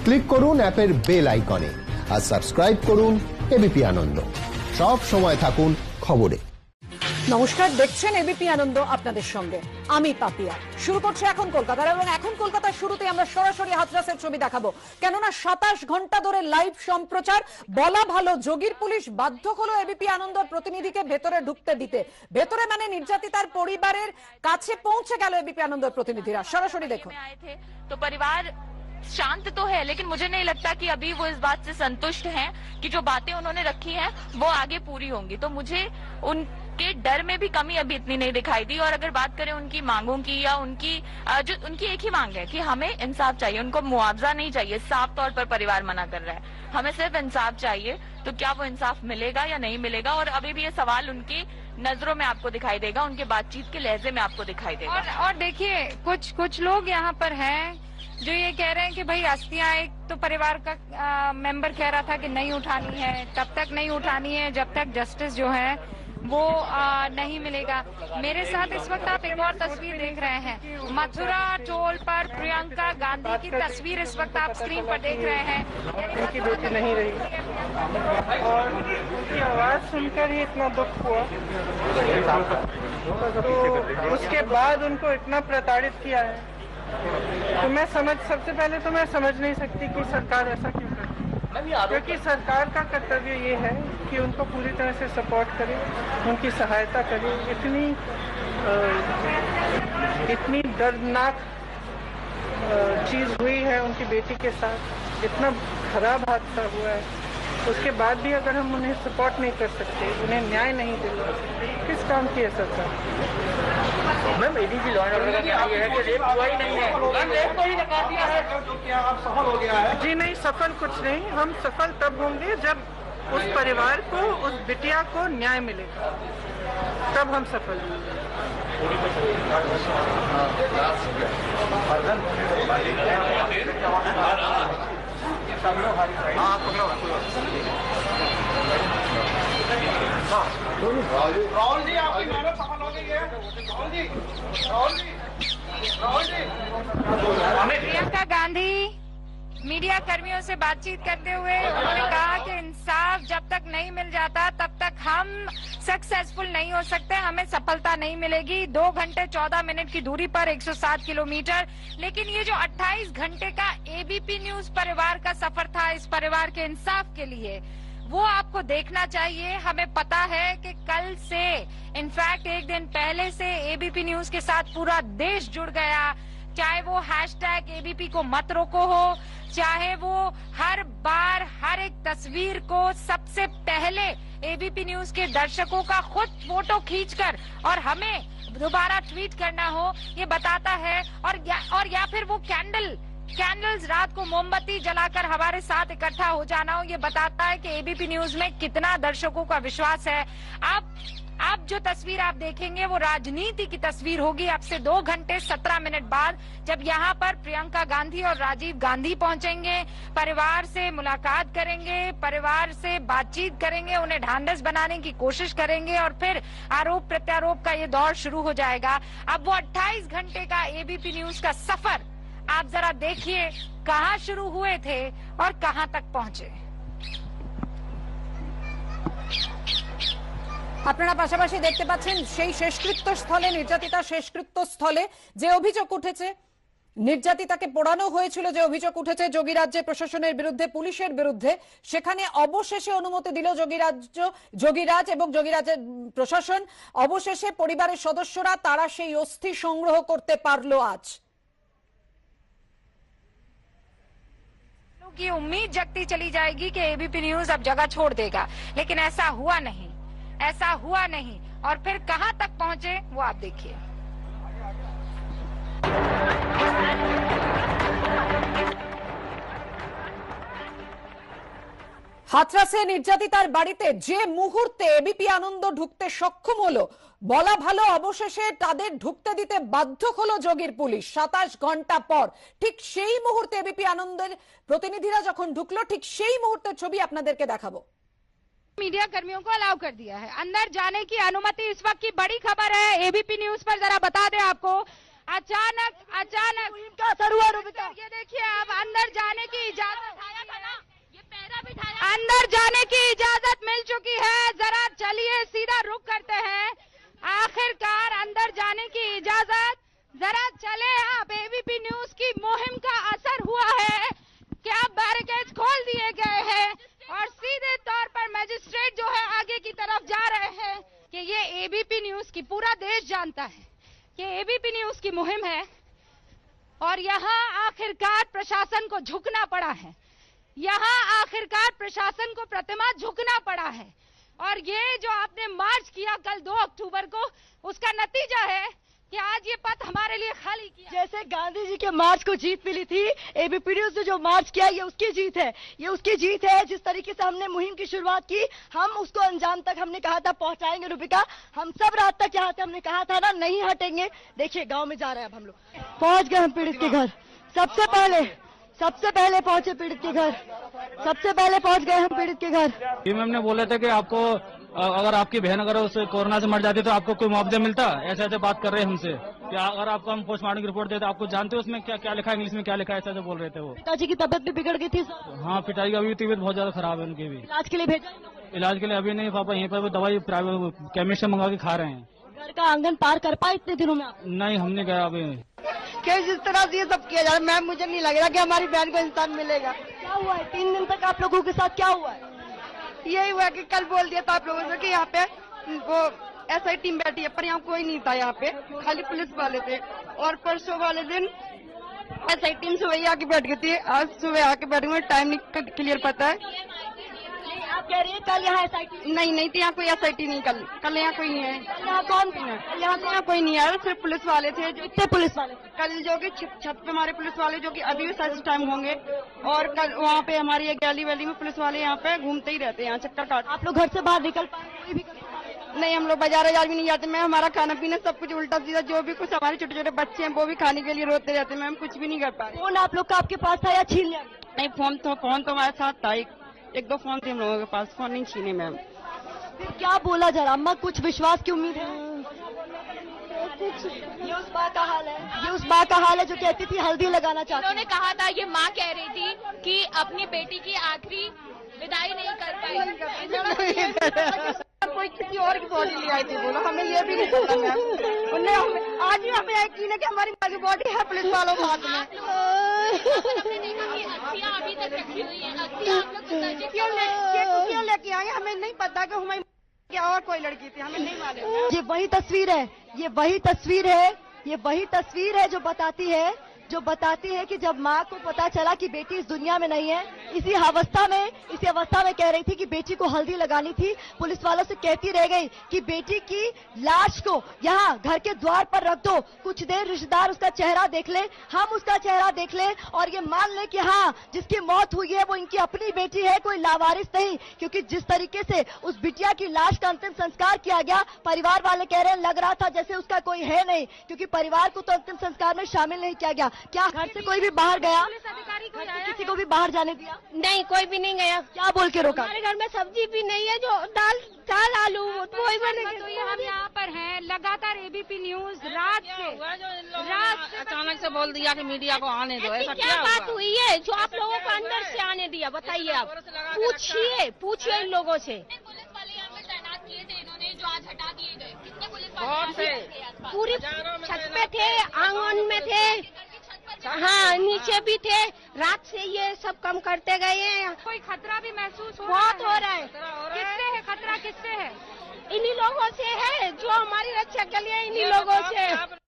Click করুন অ্যাপের bell আইকনে আর সাবস্ক্রাইব করুন এবিপি আনন্দ। সব সময় থাকুন খবরে। নমস্কার, দেখছেন এবিপি আনন্দ, আপনাদের সঙ্গে আমি পাপিয়া। শুরু করছে এখন কলকাতার, এবং এখন কলকাতার শুরুতে আমরা সরাসরি হাথরাসের ছবি দেখাবো, কেননা 27 ঘন্টা ধরে লাইভ সম্প্রচার। বলা ভালো, যোগীর পুলিশ বাধ্য হলো এবিপি আনন্দর প্রতিনিধিকে ভেতরে ঢুকতে দিতে। ভেতরে মানে নির্যাতিতার পরিবারের কাছে পৌঁছে গেল এবিপি আনন্দর প্রতিনিধিরা। সরাসরি দেখুন। तो परिवार शांत तो है, लेकिन मुझे नहीं लगता कि अभी वो इस बात से संतुष्ट हैं कि जो बातें उन्होंने रखी हैं वो आगे पूरी होंगी। तो मुझे उनके डर में भी कमी अभी इतनी नहीं दिखाई दी। और अगर बात करें उनकी मांगों की, या जो उनकी एक ही मांग है कि हमें इंसाफ चाहिए, उनको मुआवजा नहीं चाहिए। साफ तौर पर परिवार मना कर रहा है, हमें सिर्फ इंसाफ चाहिए। तो क्या वो इंसाफ मिलेगा या नहीं मिलेगा, और अभी भी ये सवाल उनकी नजरों में आपको दिखाई देगा, उनके बातचीत के लहजे में आपको दिखाई देगा। और देखिए, कुछ लोग यहाँ पर हैं जो ये कह रहे हैं कि भाई अस्थियां, एक तो परिवार का मेंबर कह रहा था कि नहीं उठानी है, तब तक नहीं उठानी है जब तक जस्टिस जो है वो नहीं मिलेगा। मेरे साथ इस वक्त आप एक और तस्वीर देख रहे हैं, मथुरा टोल पर प्रियंका गांधी की तस्वीर इस वक्त आप स्क्रीन पर देख रहे हैं। उनकी बेटी नहीं रही और उनकी आवाज सुनकर ही इतना दुख हुआ। तो उसके बाद उनको इतना प्रताड़ित किया है, तो सबसे पहले तो मैं समझ नहीं सकती कि सरकार ऐसा क्यों करती है, क्योंकि सरकार का कर्तव्य ये है कि उनको पूरी तरह से सपोर्ट करे, उनकी सहायता करे। इतनी दर्दनाक चीज हुई है उनकी बेटी के साथ, इतना खराब हादसा हुआ है, उसके बाद भी अगर हम उन्हें सपोर्ट नहीं कर सकते, उन्हें न्याय नहीं दिलवा सकते, किस काम की है सरकार? Ma'am, ADG law and order का कहना यह है कि रेप हुआ ही नहीं है, रेप को ही निकाल दिया है। तो क्या आप सफल हो गया है? जी नहीं, सफल कुछ नहीं। हम सफल तब होंगे जब उस परिवार को, उस बिटिया को न्याय मिलेगा, तब हम सफल होंगे। राहुल जी, आपकी मेहनत सफल हो गई है। राहुल जी। प्रियंका गांधी मीडिया कर्मियों से बातचीत करते हुए उन्होंने कहा कि इंसाफ जब तक नहीं मिल जाता तब तक हम सक्सेसफुल नहीं हो सकते, हमें सफलता नहीं मिलेगी। 2 घंटे 14 मिनट की दूरी पर 107 किलोमीटर। लेकिन ये जो 28 घंटे का एबीपी न्यूज परिवार का सफर था, इस परिवार के इंसाफ के लिए, वो आपको देखना चाहिए। हमें पता है कि कल से, इनफैक्ट एक दिन पहले से एबीपी न्यूज के साथ पूरा देश जुड़ गया। चाहे वो हैशटैग एबीपी को मत रोको हो, चाहे वो हर बार हर एक तस्वीर को सबसे पहले एबीपी न्यूज के दर्शकों का खुद फोटो खींचकर और हमें दोबारा ट्वीट करना हो, ये बताता है। और या फिर वो कैंडल्स रात को मोमबत्ती जलाकर हमारे साथ इकट्ठा हो जाना हो, ये बताता है कि एबीपी न्यूज में कितना दर्शकों का विश्वास है। आप जो तस्वीर आप देखेंगे वो राजनीति की तस्वीर होगी। अब से 2 घंटे 17 मिनट बाद जब यहाँ पर प्रियंका गांधी और राजीव गांधी पहुंचेंगे, परिवार से मुलाकात करेंगे, परिवार से बातचीत करेंगे, उन्हें ढांढस बनाने की कोशिश करेंगे, और फिर आरोप प्रत्यारोप का ये दौर शुरू हो जाएगा। अब वो 28 घंटे का एबीपी न्यूज का सफर आप जरा देखिए, कहाँ शुरू हुए थे और कहाँ तक पहुंचे। আপনারা পাশাপাশি দেখতে পাচ্ছেন সেই শেষকৃত্য স্থলে, নির্যাতিতা শেষকৃত্য স্থলে যে অভিযোগ উঠেছে, নির্যাতিতাকে পোড়ানো হয়েছিল যে অভিযোগ উঠেছে যোগীরাজ্যে প্রশাসনের বিরুদ্ধে, পুলিশের বিরুদ্ধে, সেখানে অবশেষে অনুমতি দিল যোগীরাজ এবং যোগীরাজের প্রশাসন। অবশেষে পরিবারের সদস্যরা তারা সেই অস্থি সংগ্রহ করতে পারলো আজ। की उम्मीद जगती चली जाएगी कि एबीपी न्यूज अब जगह छोड़ देगा, लेकिन ऐसा हुआ नहीं, ऐसा हुआ नहीं। और फिर कहां तक पहुंचे वो आप देखिए। হাথরাসে নির্যাতিতার বাড়িতে যে মুহূর্তে এবিপি আনন্দ ঢুকতে সক্ষম হলো, বলা ভালো অবশেষে তাদের ঢুকতে দিতে বাধ্য হলো যোগীর পুলিশ 27 ঘন্টা পর। ঠিক সেই মুহূর্তে এবিপি আনন্দের প্রতিনিধিরা যখন ঢুকলো, ঠিক সেই মুহূর্তের ছবি আপনাদেরকে দেখাবো। मीडिया कर्मियों को अलाउ कर दिया है अंदर जाने की अनुमति। इस वक्त की बड़ी खबर है एबीपी न्यूज पर, जरा बता दें आपको। अचानक ये देखिए, अब अंदर जाने की इजाजत अंदर जाने की इजाजत मिल चुकी है। जरा चलिए सीधा रुक करते हैं। आखिरकार अंदर जाने की इजाजत। जरा चले आप। एबीपी न्यूज की मुहिम का असर हुआ है। क्या बैरिकेड खोल दिए गए हैं और सीधे तौर पर मजिस्ट्रेट जो है आगे की तरफ जा रहे हैं कि ये एबीपी न्यूज की, पूरा देश जानता है कि एबीपी न्यूज की मुहिम है और यहाँ आखिरकार प्रशासन को झुकना पड़ा है। यहाँ आखिरकार प्रशासन को प्रतिमा झुकना पड़ा है और ये जो आपने मार्च किया कल 2 अक्टूबर को, उसका नतीजा है कि आज ये पथ हमारे लिए खाली किया। जैसे गांधी जी के मार्च को जीत मिली थी, एबीपी न्यूज ने जो मार्च किया ये उसकी जीत है। ये उसकी जीत है। जिस तरीके से हमने मुहिम की शुरुआत की, हम उसको अंजाम तक हमने कहा था पहुंचाएंगे। रूबिका, हम सब रात तक यहाँ थे, हमने कहा था ना नहीं हटेंगे। देखिए गांव में जा रहे हैं अब हम लोग। पहुंच गए हम पीड़ित के घर। सबसे पहले पहुंचे पीड़ित के घर। सबसे पहले पहुंच गए हम पीड़ित के घर। मैम ने बोले थे कि आपको अगर आपकी बहन अगर उस कोरोना से मर जाती तो आपको कोई मुआवजा मिलता। ऐसे ऐसे बात कर रहे हैं हमसे कि अगर आपको हम पोस्टमार्टम की रिपोर्ट देते, आपको जानते हो उसमें क्या लिखा है, इंग्लिश में क्या लिखा है, ऐसा ऐसे बोल रहे थे वो। पिताजी की तबीयत भी बिगड़ गई थी। हाँ, पिताजी की अभी तबीयत बहुत ज्यादा खराब है उनकी भी। इलाज के लिए भेजा? इलाज के लिए अभी नहीं पापा, यहीं पर दवाई प्राइवेट केमिस्ट से मंगा के खा रहे हैं। घर का आंगन पार कर पाए इतने दिनों में आप? नहीं, हमने गया अभी। क्या जिस तरह से ये सब किया जा रहा है, मैम मुझे नहीं लग रहा कि हमारी बहन को इंसान मिलेगा। क्या हुआ है 3 दिन तक आप लोगों के साथ, क्या हुआ है? यही हुआ कि कल बोल दिया था आप लोगों से कि यहाँ पे वो एसआई टीम बैठी है, पर यहाँ कोई नहीं था। यहाँ पे खाली पुलिस वाले थे। और परसों वाले दिन एसआई टीम सुबह आके बैठ गई थी। आज सुबह आके बैठ गई, टाइम नहीं क्लियर पता है। आप कह रही है कल यहाँ एसआईटी नहीं थी, यहाँ कोई एसआईटी नहीं। कल यहाँ कोई नहीं है। यहाँ कौन थी? यहाँ कोई नहीं आया, सिर्फ पुलिस वाले थे। जो कितने पुलिस वाले? कल जो कि छत पे हमारे पुलिस वाले जो कि अभी भी शायद टाइम होंगे। और कल वहाँ पे हमारी एक गैली वैली में पुलिस वाले यहाँ पे घूमते ही रहते हैं, यहाँ चक्कर काट। आप लोग घर से बाहर निकल पाए? कोई भी नहीं, हम लोग बाजार भी नहीं जाते। मैं हमारा खाना पीना सब कुछ उल्टा सीधा, जो भी कुछ हमारे छोटे छोटे बच्चे हैं वो भी खाने के लिए रोते रहते हैं। मैम कुछ भी नहीं कर पा रहे। फोन आप लोग का आपके पास था या छीन लिया? नहीं, फोन तो हमारे साथ था। एक दो फोन थे हम लोगों के पास, फोन नहीं छीने मैम। फिर क्या बोला जरा अम्मा, कुछ विश्वास की उम्मीद है? ये उस माँ का हाल है जो कहती थी हल्दी लगाना चाहती। उन्होंने कहा था, ये माँ कह रही थी कि अपनी बेटी की आखिरी विदाई नहीं कर पाई। कोई किसी और की बॉडी ले आई थी, बोला हमें ये भी नहीं पता मैम। उन्होंने आज भी हमें यकीन है कि हमारी माँ की बॉडी है पुलिस वालों के हाथ में। क्यों लेके आए हमें नहीं पता कि हमारी क्या और कोई लड़की थी, हमें नहीं मालूम। ये वही तस्वीर है जो बताती है कि जब माँ को पता चला कि बेटी इस दुनिया में नहीं है, इसी अवस्था में कह रही थी कि बेटी को हल्दी लगानी थी। पुलिस वालों से कहती रह गई कि बेटी की लाश को यहाँ घर के द्वार पर रख दो, कुछ देर रिश्तेदार उसका चेहरा देख ले, हम उसका चेहरा देख ले और ये मान ले कि हाँ जिसकी मौत हुई है वो इनकी अपनी बेटी है, कोई लावारिस नहीं। क्योंकि जिस तरीके से उस बिटिया की लाश का अंतिम संस्कार किया गया, परिवार वाले कह रहे हैं लग रहा था जैसे उसका कोई है नहीं, क्योंकि परिवार को तो अंतिम संस्कार में शामिल नहीं किया गया। क्या घर से कोई भी बाहर गया? पुलिस अधिकारी को किसी को भी बाहर जाने दिया? नहीं, कोई भी नहीं गया। क्या बोल के रोका? हमारे घर में सब्जी भी नहीं है, जो दाल आलू वही बनेगा। तो ये हम यहाँ पर हैं लगातार। एबीपी न्यूज रात से अचानक से बोल दिया कि मीडिया को आने दो। ऐसा क्या बात हुई है जो आप लोगों को अंदर से आने दिया? बताइए, आप पूछिए इन लोगों से। पुलिस वाले यहाँ पे तैनात किए थे इन्होंने, जो आज हटा दिए गए। कितने पुलिस वाले? पूरी छत पे थे, आंगन में थे, हाँ नीचे भी थे। रात से ये सब काम करते गए हैं। कोई खतरा भी महसूस बहुत हो रहा है। किससे है खतरा? किससे है? इन्हीं लोगों से है जो हमारी रक्षा के लिए, इन्हीं लोगों से।